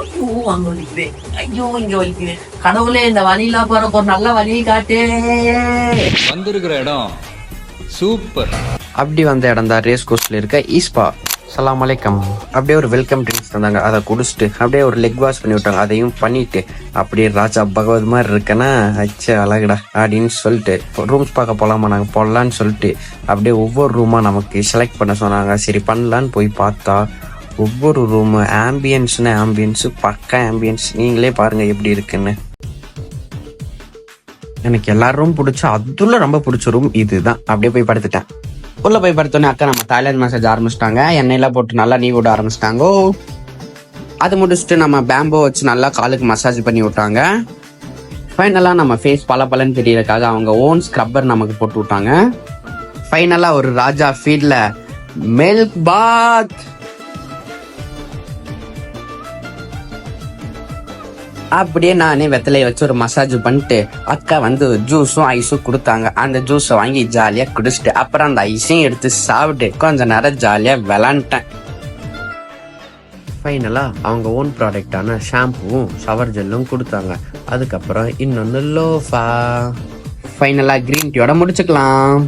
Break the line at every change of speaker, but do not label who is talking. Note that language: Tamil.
ஐயோ அங்க வலிக்குது, ஐயோ இங்க வலிக்குது. கடவுளே இந்த வழியில போறக்கு ஒரு நல்ல வழி காட்டு.
வந்திருக்கிற இடம் சூப்பர்.
அப்படி வந்த இடம் தான் ரேஸ் கோர்ஸ்ல இருக்க ஈஸ்பா. சலாம் அலைக்கம். அப்படியே ஒரு வெல்கம் ட்ரிங்க்ஸ் தந்தாங்க, அதை குடிச்சிட்டு அப்படியே ஒரு லெக் வாஷ் பண்ணி விட்டாங்க. அதையும் பண்ணிட்டு அப்படியே ராஜா பகவத் மாதிரி இருக்கேன்னா அச்சா அழகுடா அப்படின்னு சொல்லிட்டு ரூம்ஸ் பார்க்க போகலாமா, நாங்கள் போடலான்னு சொல்லிட்டு அப்படியே ஒவ்வொரு ரூமாக நமக்கு செலக்ட் பண்ண சொன்னாங்க. சரி பண்ணலான்னு போய் பார்த்தா ஒவ்வொரு ரூமு ஆம்பியன்ஸு பக்கா ஆம்பியன்ஸ். நீங்களே பாருங்க எப்படி இருக்குன்னு. எனக்கு எல்லா ரூம் பிடிச்சா அதுல ரொம்ப பிடிச்ச ரூம் இதுதான். அப்படியே போய் படுத்துட்டேன். உள்ள போய் படுத்தோன்னே அக்கா நம்ம தாய்லாந்து மசாஜ் ஆரம்பிச்சிட்டாங்க. எண்ணெயெல்லாம் போட்டு நல்லா நீ விட ஆரம்பிச்சிட்டாங்க. அது முடிச்சுட்டு நம்ம பேம்போ வச்சு நல்லா காலுக்கு மசாஜ் பண்ணி விட்டாங்க. ஃபைனலாக நம்ம ஃபேஸ் பலன்னு தெரியறதுக்காக அவங்க ஓன் ஸ்க்ரப்பர் நமக்கு போட்டு விட்டாங்க. ஃபைனலாக ஒரு ராஜா ஃபீல்ட்ல மில்க் பாத். அப்படியே நானே வெத்தலையை வச்சு ஒரு மசாஜ் பண்ணிட்டு அக்கா வந்து ஜூஸும் ஐஸும் கொடுத்தாங்க. அந்த ஜூஸை வாங்கி ஜாலியா குடிச்சிட்டு அப்புறம் அந்த ஐஸையும் எடுத்து சாப்பிட்டு கொஞ்ச நேரம் ஜாலியா விளாண்டுட்டேன். ஃபைனலா அவங்க ஓன் ப்ராடக்டான ஷாம்புவும் ஷவர் ஜெல்லும் கொடுத்தாங்க. அதுக்கப்புறம் இன்னொன்னு லோஃபா. ஃபைனலா கிரீன் டீயோட முடிச்சுக்கலாம்.